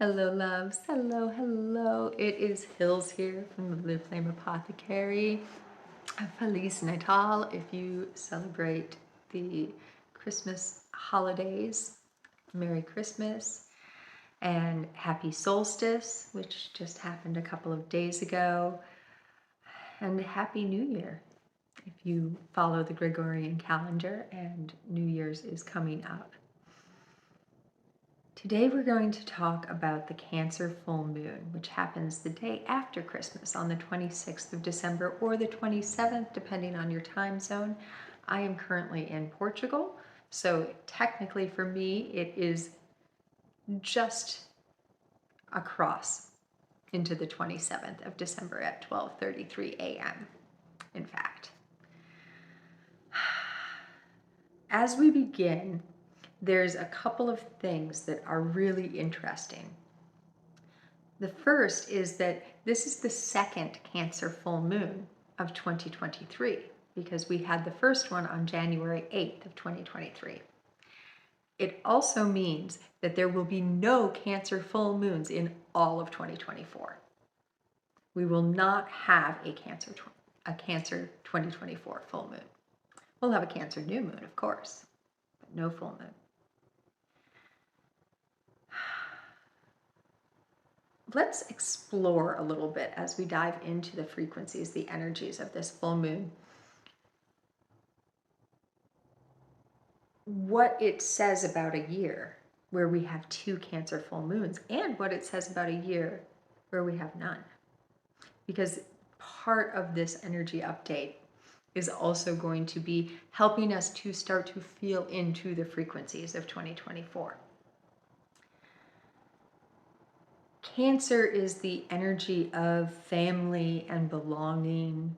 Hello, loves. Hello, hello. It is Hills here from the Blue Flame Apothecary. Feliz Natal if you celebrate the Christmas holidays. Merry Christmas and Happy Solstice, which just happened a couple of days ago. And Happy New Year if you follow the Gregorian calendar and New Year's is coming up. Today we're going to talk about the Cancer full moon, which happens the day after Christmas on the 26th of December or the 27th, depending on your time zone. I am currently in Portugal, so technically for me it is just across into the 27th of December at 12:33 a.m. in fact. As we begin, there's a couple of things that are really interesting. The first is that this is the second Cancer full moon of 2023 because we had the first one on January 8th of 2023. It also means that there will be no Cancer full moons in all of 2024. We will not have a Cancer 2024 full moon. We'll have a Cancer new moon, of course, but no full moon. Let's explore a little bit as we dive into the frequencies, the energies of this full moon. What it says about a year where we have two Cancer full moons and what it says about a year where we have none. Because part of this energy update is also going to be helping us to start to feel into the frequencies of 2024. Cancer is the energy of family and belonging.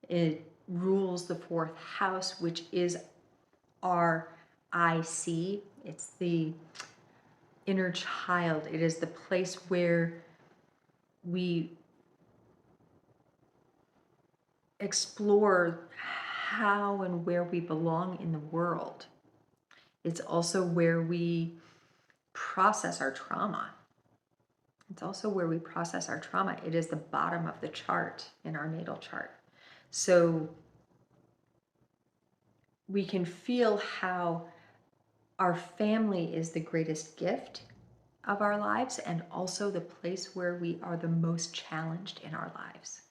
It rules the fourth house, which is our IC. It's the inner child. It is the place where we explore how and where we belong in the world. It's also where we process our trauma. It's also where we process our trauma. It is the bottom of the chart in our natal chart. So we can feel how our family is the greatest gift of our lives and also the place where we are the most challenged in our lives.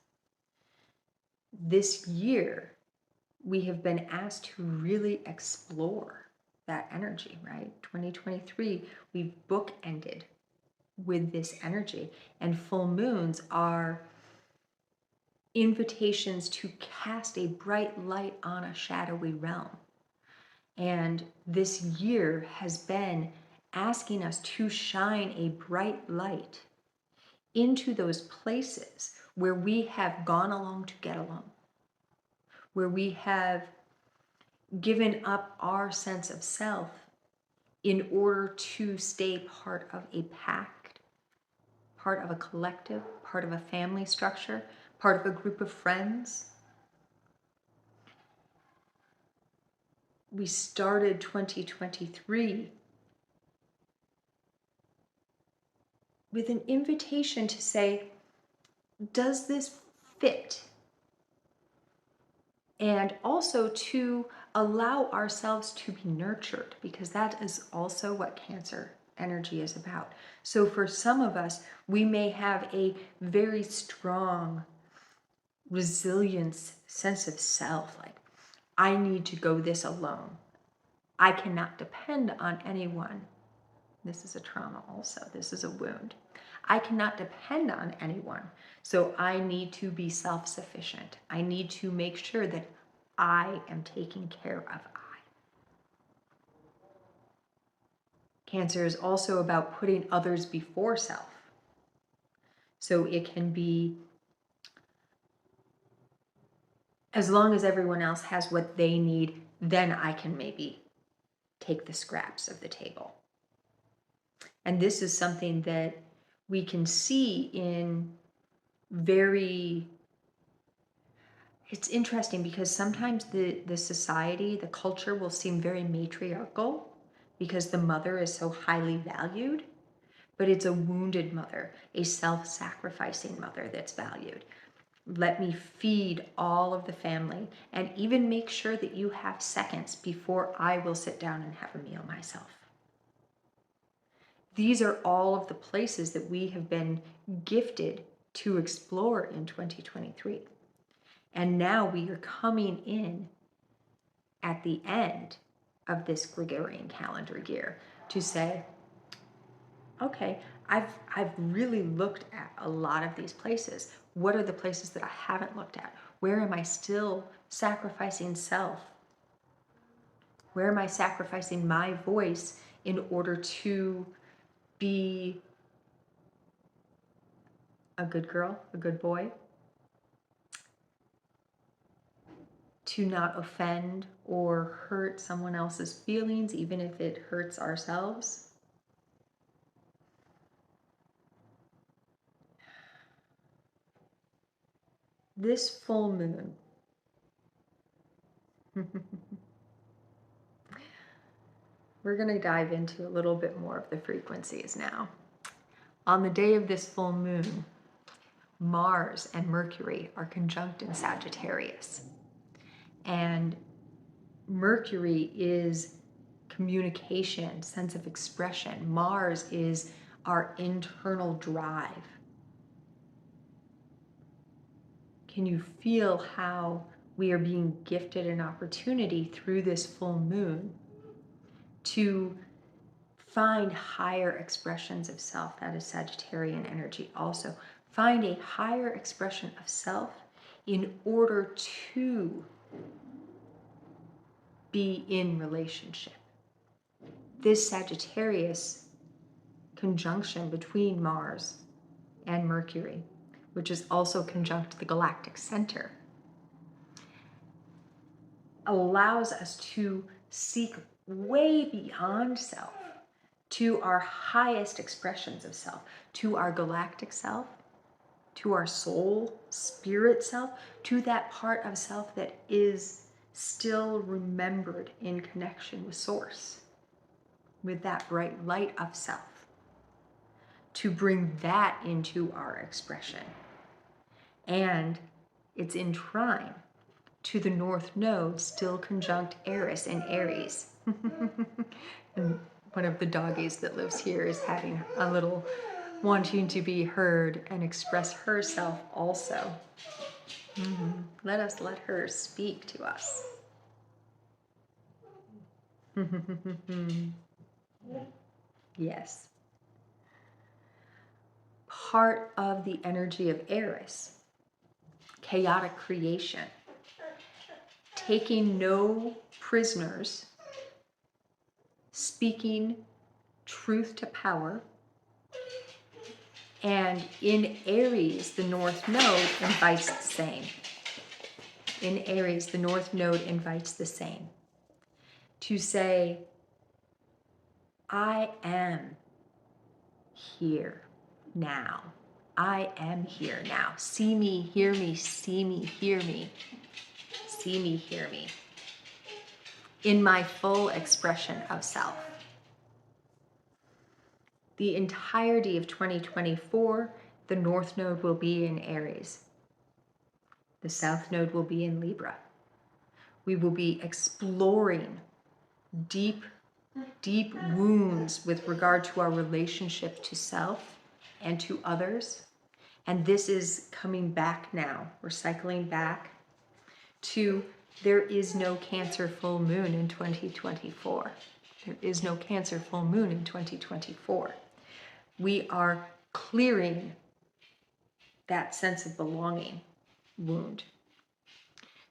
This year, we have been asked to really explore that energy, right? 2023, we've bookended with this energy, and full moons are invitations to cast a bright light on a shadowy realm. And this year has been asking us to shine a bright light into those places where we have gone along to get along, where we have given up our sense of self in order to stay part of a pact, part of a collective, part of a family structure, part of a group of friends. We started 2023 with an invitation to say, does this fit? And also to allow ourselves to be nurtured, because that is also what Cancer energy is about. So for some of us, we may have a very strong resilience sense of self, like, I need to go this alone. I cannot depend on anyone. This is a trauma also. This is a wound. I cannot depend on anyone. So I need to be self-sufficient. I need to make sure that I am taking care of I. Cancer is also about putting others before self. So it can be, as long as everyone else has what they need, then I can maybe take the scraps of the table. And this is something that we can see in it's interesting because sometimes the society, the culture will seem very matriarchal because the mother is so highly valued. but it's a wounded mother, a self-sacrificing mother that's valued. Let me feed all of the family and even make sure that you have seconds before I will sit down and have a meal myself. These are all of the places that we have been gifted to explore in 2023. And now we are coming in at the end of this Gregorian calendar year to say, okay, I've really looked at a lot of these places. What are the places that I haven't looked at? Where am I still sacrificing self? Where am I sacrificing my voice in order to be a good girl, a good boy? To not offend or hurt someone else's feelings, even if it hurts ourselves? This full moon, we're going to dive into a little bit more of the frequencies now. On the day of this full moon, Mars and Mercury are conjunct in Sagittarius. And Mercury is communication, sense of expression. Mars is our internal drive. Can you feel how we are being gifted an opportunity through this full moon to find higher expressions of self? That is Sagittarian energy also. Find a higher expression of self in order to be in relationship. This Sagittarius conjunction between Mars and Mercury, which is also conjunct the Galactic Center, allows us to seek way beyond self, to our highest expressions of self, to our galactic self, to our soul, spirit self, to that part of self that is still remembered in connection with Source, with that bright light of self, to bring that into our expression. And it's in trine to the North Node, still conjunct Eris and Aries. And one of the doggies that lives here is having a little wanting to be heard and express herself also. Let her speak to us. Yes. Part of the energy of Eris, chaotic creation, taking no prisoners, speaking truth to power. And in Aries, the North Node invites the same. In Aries, the North Node invites the same. To say, I am here now. I am here now. See me, hear me, see me, hear me. See me, hear me. In my full expression of self. The entirety of 2024, the North Node will be in Aries. The South Node will be in Libra. We will be exploring deep, deep wounds with regard to our relationship to self and to others. And this is coming back now. We're cycling back to there is no Cancer full moon in 2024. There is no Cancer full moon in 2024. We are clearing that sense of belonging wound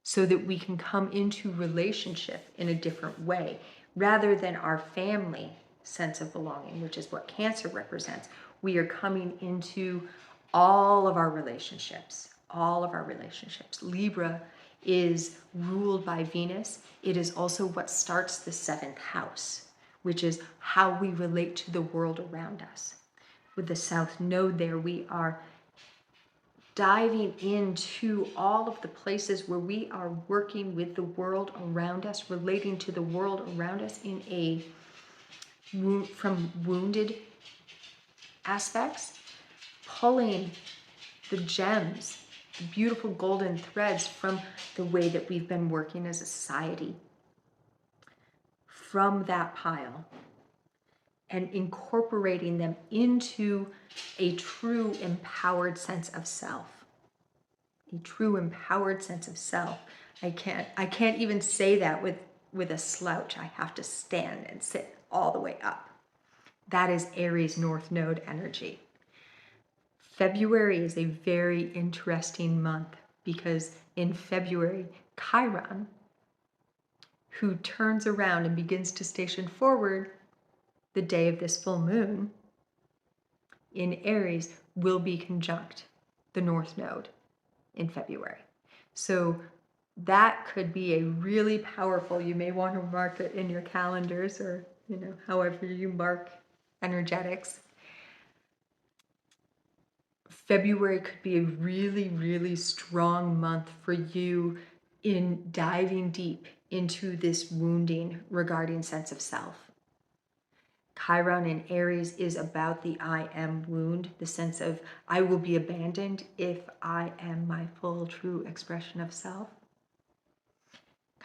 so that we can come into relationship in a different way rather than our family sense of belonging, which is what Cancer represents. We are coming into all of our relationships, all of our relationships. Libra is ruled by Venus. It is also what starts the 7th house, which is how we relate to the world around us. With the South Node there, we are diving into all of the places where we are working with the world around us, relating to the world around us in a from wounded aspects, pulling the gems, the beautiful golden threads from the way that we've been working as a society, from that pile, and incorporating them into a true empowered sense of self. A true empowered sense of self. I can't even say that with a slouch. I have to stand and sit all the way up. That is Aries North Node energy. February is a very interesting month because in February, Chiron, who turns around and begins to station forward the day of this full moon in Aries, will be conjunct the North Node in February. So that could be a really powerful, you may want to mark it in your calendars or, however you mark energetics. February could be a really, really strong month for you in diving deep into this wounding regarding sense of self. Chiron in Aries is about the I am wound, the sense of I will be abandoned if I am my full, true expression of self.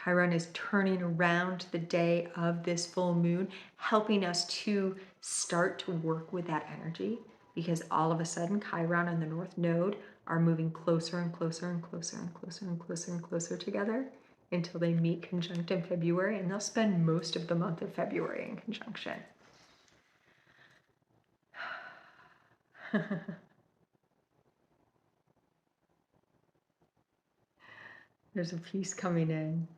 Chiron is turning around the day of this full moon, helping us to start to work with that energy, because all of a sudden Chiron and the North Node are moving closer and closer and closer and closer and closer and closer together until they meet conjunct in February, and they'll spend most of the month of February in conjunction. There's a piece coming in.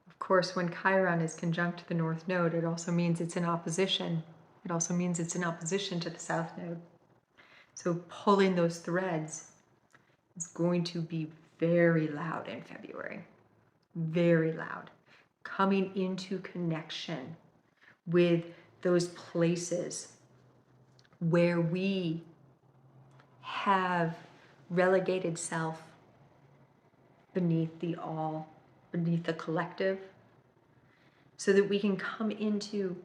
Of course, when Chiron is conjunct the North Node, it also means it's in opposition. It also means it's in opposition to the South Node. So pulling those threads is going to be very loud in February. Very loud. Coming into connection with those places where we have relegated self beneath the all, beneath the collective, so that we can come into,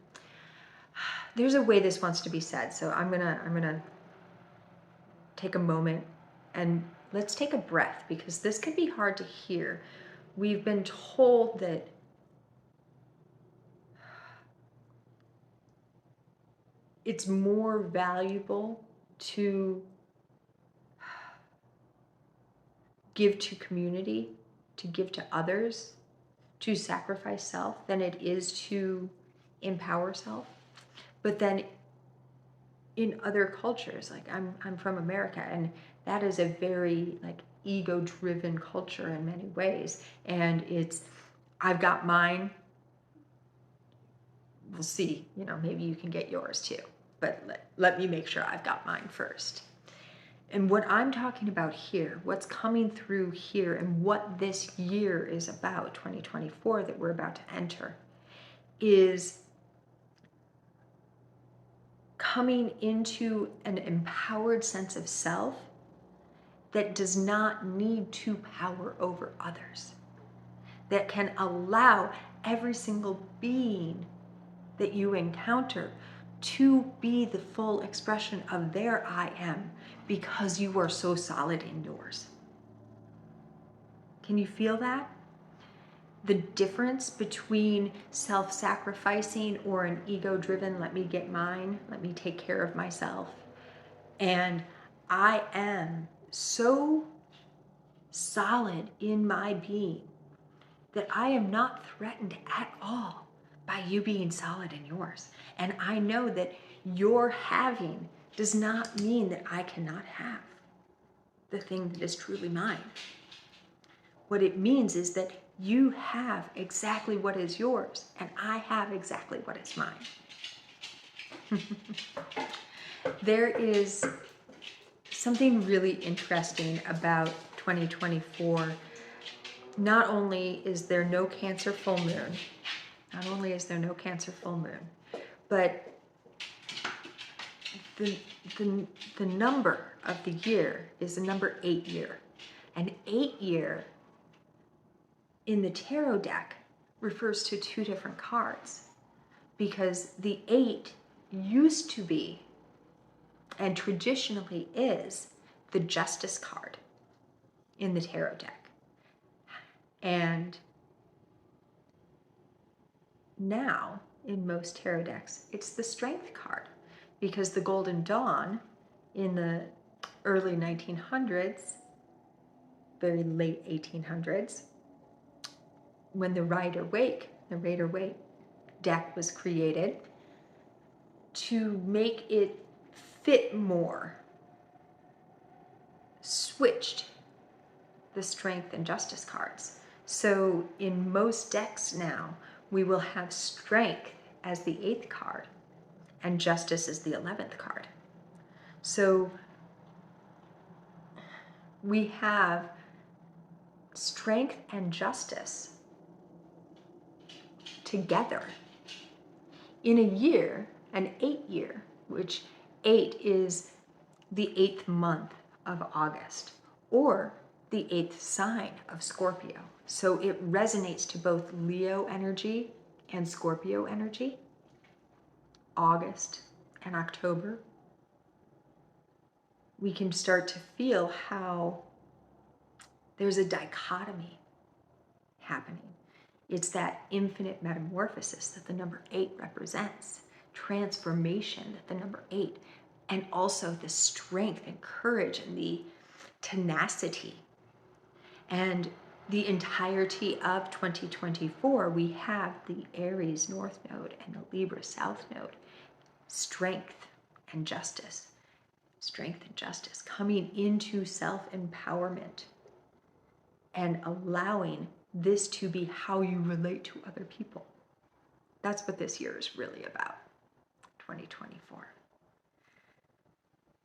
there's a way this wants to be said, so I'm gonna take a moment and let's take a breath, because this can be hard to hear. We've been told that it's more valuable to give to community, to give to others, to sacrifice self than it is to empower self. But then in other cultures, like I'm from America, and that is a very ego-driven culture in many ways. And it's, I've got mine, we'll see, maybe you can get yours too. But let me make sure I've got mine first. And what I'm talking about here, what's coming through here, and what this year is about, 2024, that we're about to enter, is coming into an empowered sense of self that does not need to power over others, that can allow every single being that you encounter to be the full expression of their I am, because you are so solid in yours. Can you feel that? The difference between self-sacrificing or an ego-driven, let me get mine, let me take care of myself, and I am so solid in my being that I am not threatened at all by you being solid in yours. And I know that your having does not mean that I cannot have the thing that is truly mine. What it means is that you have exactly what is yours, and I have exactly what is mine. There is something really interesting about 2024. Not only is there no Cancer full moon, but the number of the year is the number 8 year. And 8 year in the tarot deck refers to two different cards. because the 8 used to be, and traditionally is, the Justice card in the tarot deck. And now, in most tarot decks, it's the Strength card, because the Golden Dawn in the early 1900s, very late 1800s, when the Rider-Waite deck was created to make it fit more, switched the Strength and Justice cards. So in most decks now, we will have Strength as the 8th card and Justice as the 11th card. So we have Strength and Justice together in a year, an 8 year, which 8 is the 8th month of August, or the 8th sign of Scorpio. So it resonates to both Leo energy and Scorpio energy, August and October. We can start to feel how there's a dichotomy happening. It's that infinite metamorphosis that the number 8 represents, transformation that the number 8, and also the strength and courage and the tenacity. And the entirety of 2024, we have the Aries North Node and the Libra South Node, strength and justice coming into self-empowerment and allowing this to be how you relate to other people. That's what this year is really about, 2024.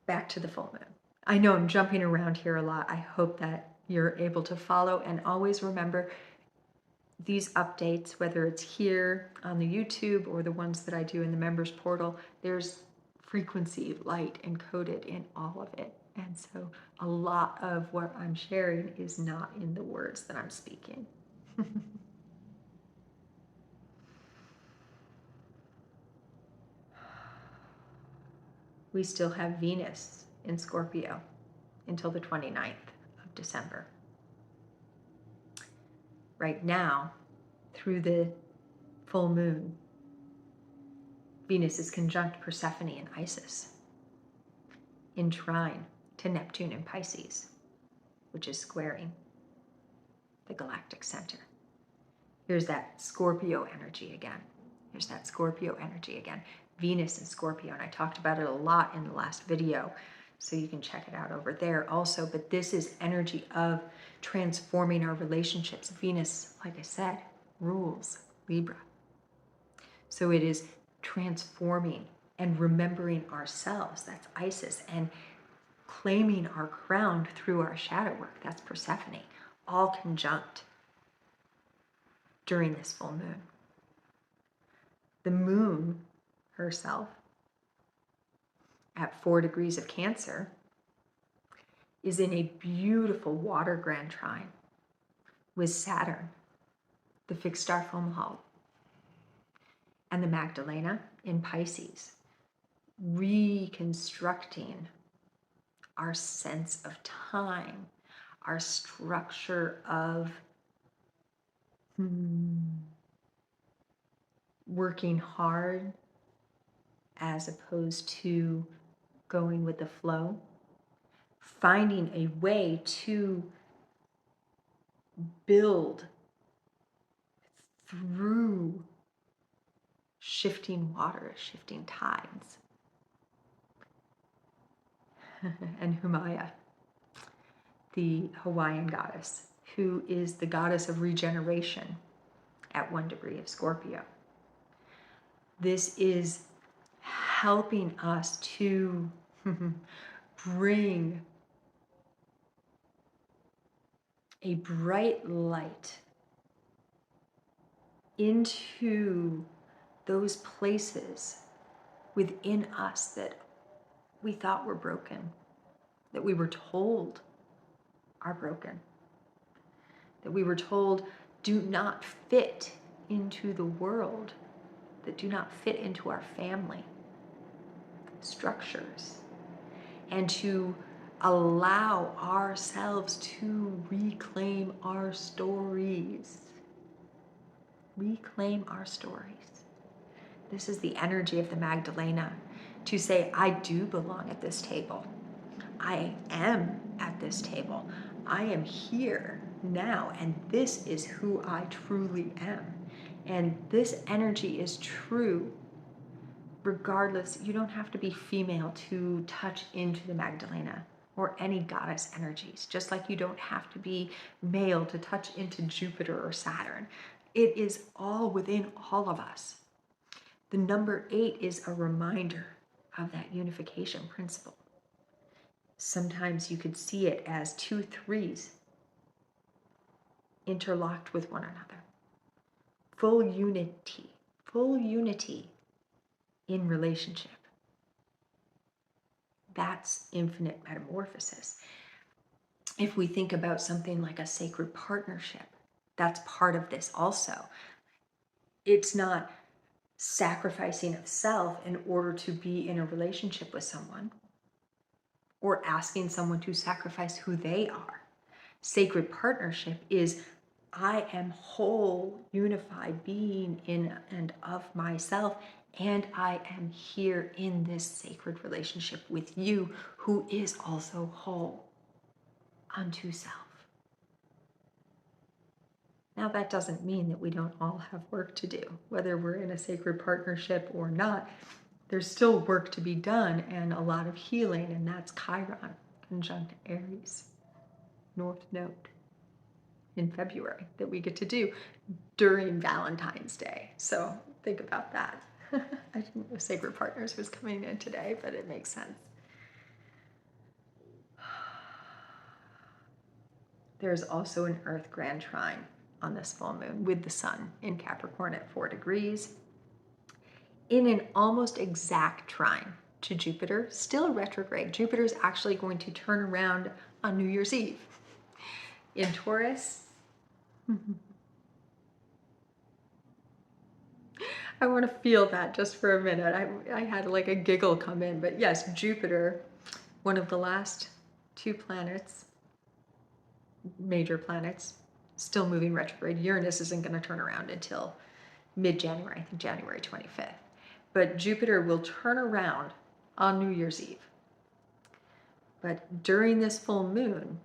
Back to the full moon. I know I'm jumping around here a lot. I hope that you're able to follow, and always remember these updates, whether it's here on the YouTube or the ones that I do in the members portal, there's frequency light encoded in all of it. And so a lot of what I'm sharing is not in the words that I'm speaking. We still have Venus in Scorpio until the 29th of December. Right now, through the full moon, Venus is conjunct Persephone and Isis, in trine to Neptune and Pisces, which is squaring the Galactic Center. Here's that Scorpio energy again. Venus in Scorpio, and I talked about it a lot in the last video, so you can check it out over there also. But this is energy of transforming our relationships. Venus, like I said, rules Libra. So it is transforming and remembering ourselves. That's Isis. And claiming our crown through our shadow work. That's Persephone. All conjunct during this full moon. The moon herself, at 4 degrees of Cancer, is in a beautiful water grand trine with Saturn, the fixed star Fomalhaut, and the Magdalena in Pisces, reconstructing our sense of time, our structure of working hard as opposed to going with the flow, finding a way to build through shifting water, shifting tides. And Humaya, the Hawaiian goddess, who is the goddess of regeneration at 1 degree of Scorpio. This is helping us to bring a bright light into those places within us that we thought were broken, that we were told are broken, that we were told do not fit into the world that do not fit into our family structures, and to allow ourselves to reclaim our stories. Reclaim our stories. This is the energy of the Magdalena, to say, I do belong at this table. I am at this table. I am here now, and this is who I truly am. And this energy is true regardless. You don't have to be female to touch into the Magdalena or any goddess energies, just like you don't have to be male to touch into Jupiter or Saturn. It is all within all of us. The number 8 is a reminder of that unification principle. Sometimes you could see it as 2 3s interlocked with one another. Full unity in relationship. That's infinite metamorphosis. If we think about something like a sacred partnership, that's part of this also. It's not sacrificing of self in order to be in a relationship with someone or asking someone to sacrifice who they are. Sacred partnership is, I am whole, unified being in and of myself, and I am here in this sacred relationship with you, who is also whole unto self. Now, that doesn't mean that we don't all have work to do, whether we're in a sacred partnership or not. There's still work to be done and a lot of healing, and that's Chiron, conjunct Eris, North Node, in February, that we get to do during Valentine's Day. So think about that. I didn't know Sacred Partners was coming in today, but it makes sense. There's also an Earth Grand Trine on this full moon with the Sun in Capricorn at 4 degrees, in an almost exact trine to Jupiter, still retrograde. Jupiter is actually going to turn around on New Year's Eve in Taurus. I want to feel that just for a minute. I had like a giggle come in, but yes, Jupiter, one of the last 2 planets, major planets, still moving retrograde. Uranus isn't going to turn around until mid-January, I think January 25th. But Jupiter will turn around on New Year's Eve. But during this full moon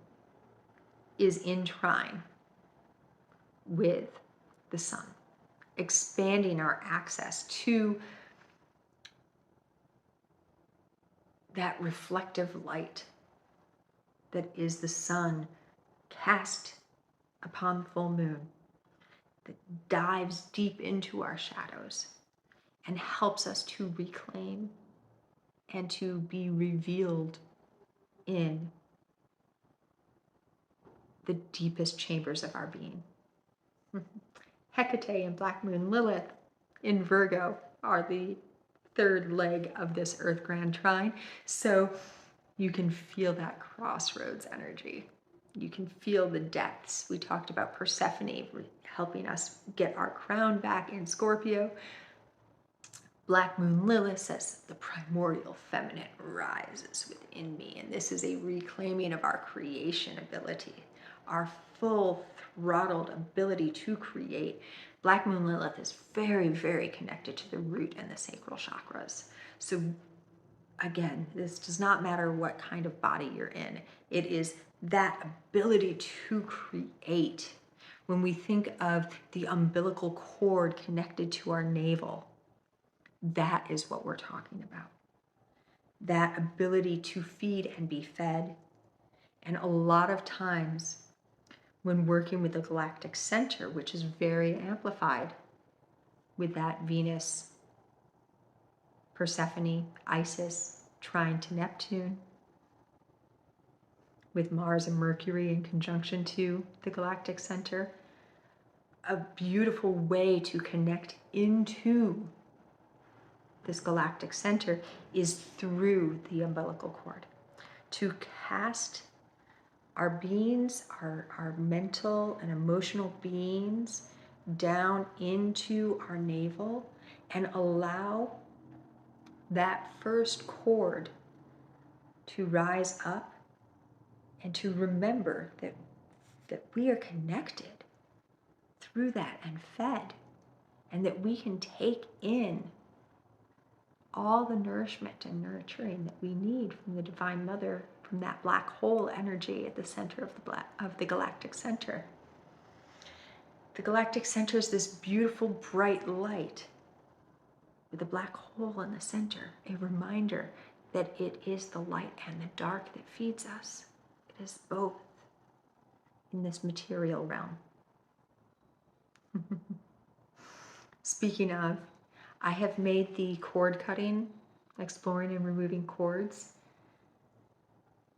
is in trine with the Sun, expanding our access to that reflective light that is the Sun cast upon the full moon, that dives deep into our shadows and helps us to reclaim and to be revealed in the deepest chambers of our being. Hecate and Black Moon Lilith in Virgo are the 3rd leg of this Earth Grand Trine. So you can feel that crossroads energy. You can feel the depths. We talked about Persephone helping us get our crown back in Scorpio. Black Moon Lilith says, the primordial feminine rises within me. And this is a reclaiming of our creation ability, our full throttled ability to create. Black Moon Lilith is very, very connected to the root and the sacral chakras. So again, this does not matter what kind of body you're in. It is that ability to create. When we think of the umbilical cord connected to our navel, that is what we're talking about. That ability to feed and be fed. And a lot of times when working with the Galactic Center, which is very amplified with that Venus, Persephone, Isis, trine to Neptune, with Mars and Mercury in conjunction to the Galactic Center, a beautiful way to connect into this Galactic Center is through the umbilical cord. To cast our beings, our mental and emotional beings down into our navel and allow that first chord to rise up and to remember that we are connected through that and fed, and that we can take in all the nourishment and nurturing that we need from the Divine Mother, from that black hole energy at the center of the Galactic Center. The Galactic Center is this beautiful bright light with a black hole in the center, a reminder that it is the light and the dark that feeds us. It is both in this material realm. Speaking of, I have made the cord cutting, exploring and removing cords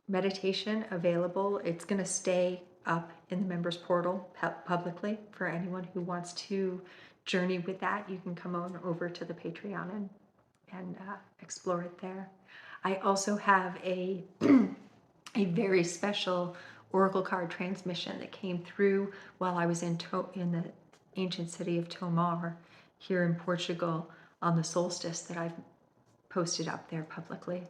meditation available. It's going to stay up in the members portal publicly for anyone who wants to journey with that. You can come on over to the Patreon and explore it there. I also have a a very special oracle card transmission that came through while I was in the ancient city of Tomar here in Portugal on the solstice that I've posted up there publicly,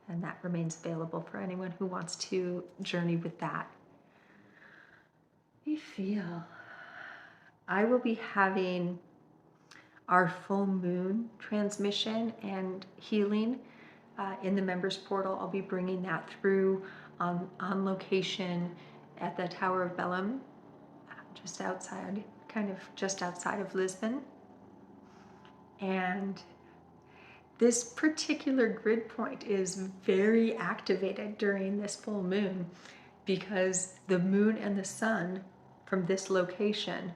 and that remains available for anyone who wants to journey with that. I feel I will be having our full moon transmission and healing in the members portal. I'll be bringing that through on location at the Tower of Belém, just outside of Lisbon. And this particular grid point is very activated during this full moon because the moon and the sun from this location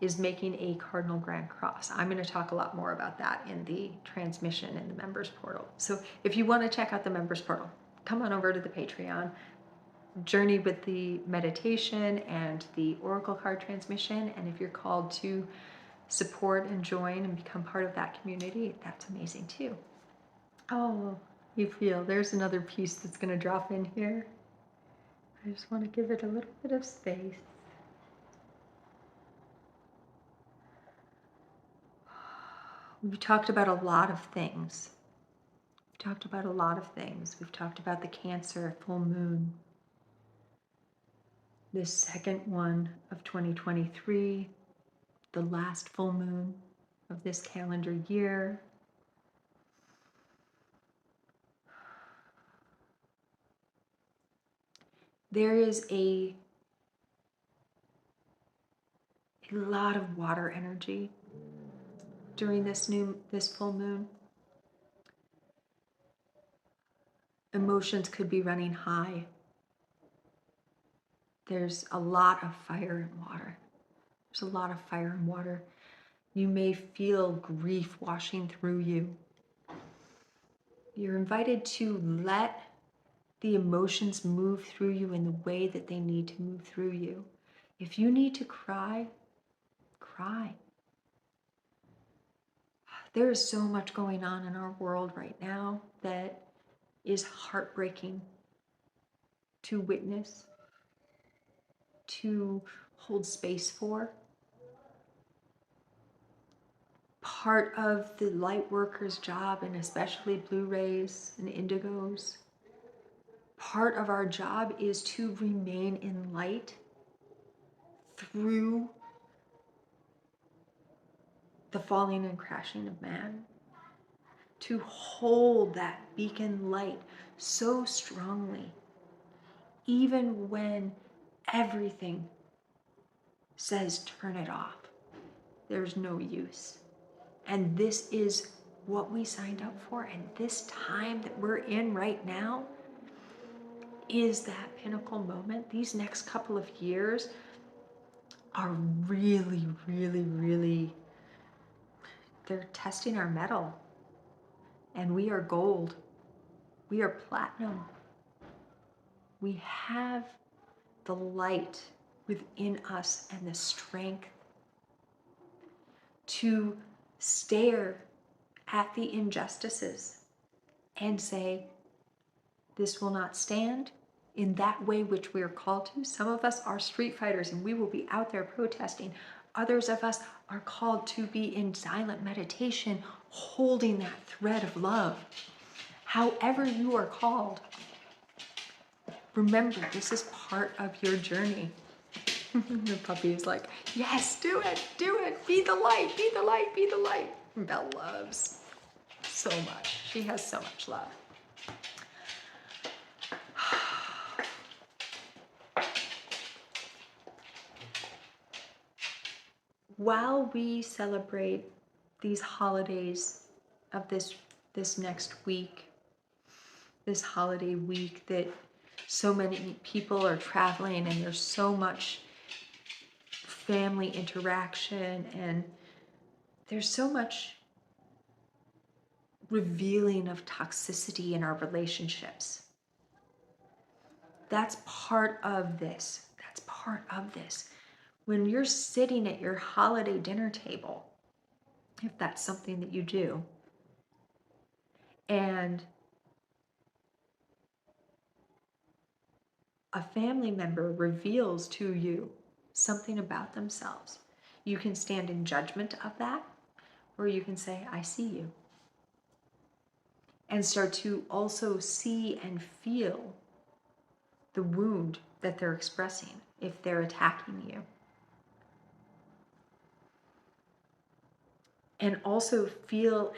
is making a cardinal grand cross. I'm going to talk a lot more about that in the transmission in the members portal. So if you want to check out the members portal, come on over to the Patreon, journey with the meditation and the oracle card transmission. And if you're called to support and join and become part of that community, that's amazing too. Oh, you feel there's another piece that's going to drop in here. I just want to give it a little bit of space. We've talked about a lot of things. We've talked about the Cancer full moon. This second one of 2023, the last full moon of this calendar year. There is a lot of water energy during this full moon. Emotions could be running high. There's a lot of fire and water. You may feel grief washing through you. You're invited to let the emotions move through you in the way that they need to move through you. If you need to cry, cry. There is so much going on in our world right now that is heartbreaking to witness, to hold space for. Part of the light worker's job, and especially blue rays and indigos, part of our job is to remain in light through the falling and crashing of man, to hold that beacon light so strongly, even when everything says turn it off. There's no use. And this is what we signed up for, and this time that we're in right now is that pinnacle moment. These next couple of years are really, really, really, they're testing our mettle. And we are gold. We are platinum. We have the light within us and the strength to stare at the injustices and say, this will not stand in that way which we are called to. Some of us are street fighters and we will be out there protesting. Others of us are called to be in silent meditation, holding that thread of love. However you are called, remember, this is part of your journey. The puppy is like, yes, do it, be the light, be the light, be the light. And Belle loves so much. She has so much love. While we celebrate these holidays of this next week, this holiday week that so many people are traveling and there's so much family interaction and there's so much revealing of toxicity in our relationships. That's part of this. That's part of this. When you're sitting at your holiday dinner table, if that's something that you do, and a family member reveals to you something about themselves, you can stand in judgment of that, or you can say, I see you. And start to also see and feel the wound that they're expressing if they're attacking you. And also feel,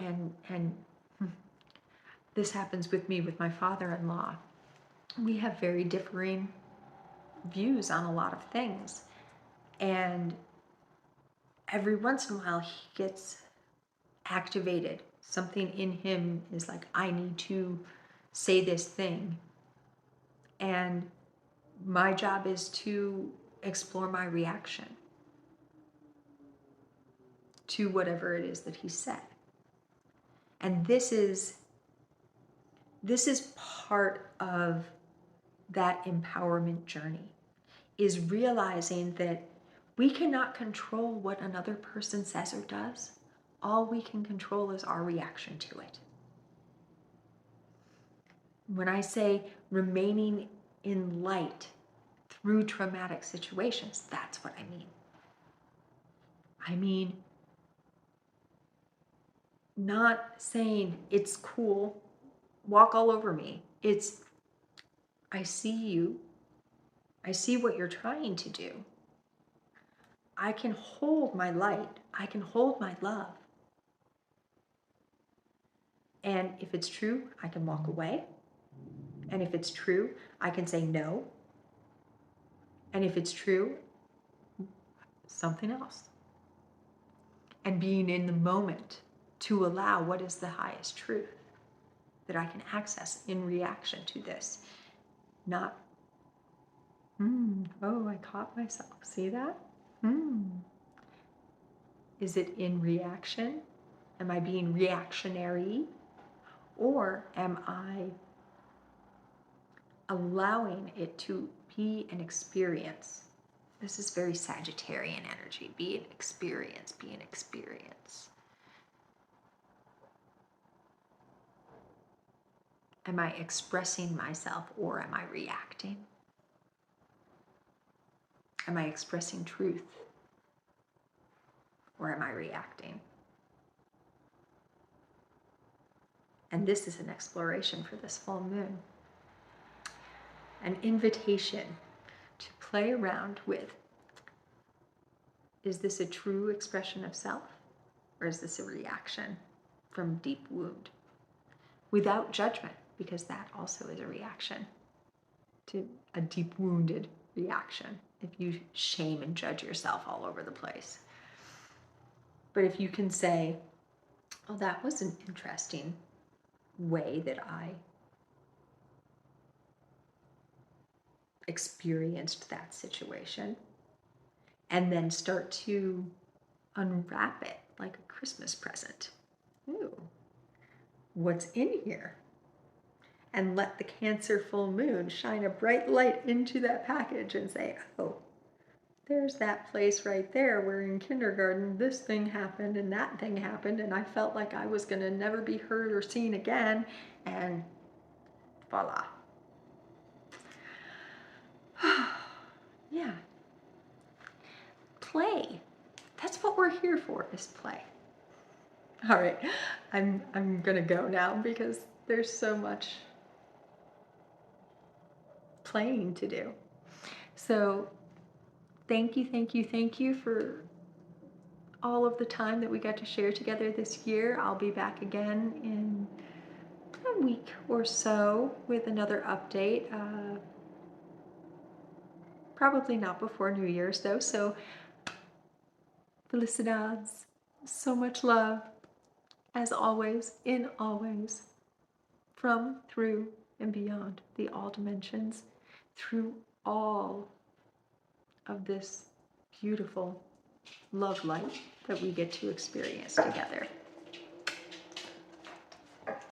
and this happens with me with my father-in-law. We have very differing views on a lot of things. And every once in a while he gets activated. Something in him is like, I need to say this thing. And my job is to explore my reaction to whatever it is that he said. And this is part of that empowerment journey, is realizing that we cannot control what another person says or does. All we can control is our reaction to it. When I say remaining in light through traumatic situations, that's what I mean. I mean, not saying it's cool, walk all over me. It's, I see you. I see what you're trying to do. I can hold my light. I can hold my love. And if it's true, I can walk away. And if it's true, I can say no. And if it's true, something else. And being in the moment to allow what is the highest truth that I can access in reaction to this. Not, oh, I caught myself. See that? Is it in reaction? Am I being reactionary? Or am I allowing it to be an experience? This is very Sagittarian energy. Be an experience, be an experience. Am I expressing myself or am I reacting? Am I expressing truth or am I reacting? And this is an exploration for this full moon. An invitation to play around with, is this a true expression of self or is this a reaction from deep wound? Without judgment, because that also is a reaction to a deep wounded reaction if you shame and judge yourself all over the place. But if you can say, oh, that was an interesting way that I experienced that situation, and then start to unwrap it like a Christmas present. Ooh, what's in here? And let the Cancer full moon shine a bright light into that package and say, oh, there's that place right there where in kindergarten this thing happened and that thing happened and I felt like I was going to never be heard or seen again, and voila. Yeah. Play. That's what we're here for, is play. All right, I'm gonna go now because there's so much playing to do. So thank you for all of the time that we got to share together this year. I'll be back again in a week or so with another update. Probably not before New Year's though. So felicidades, so much love, as always, in always, from, through, and beyond the all dimensions, through all of this beautiful love light that we get to experience together.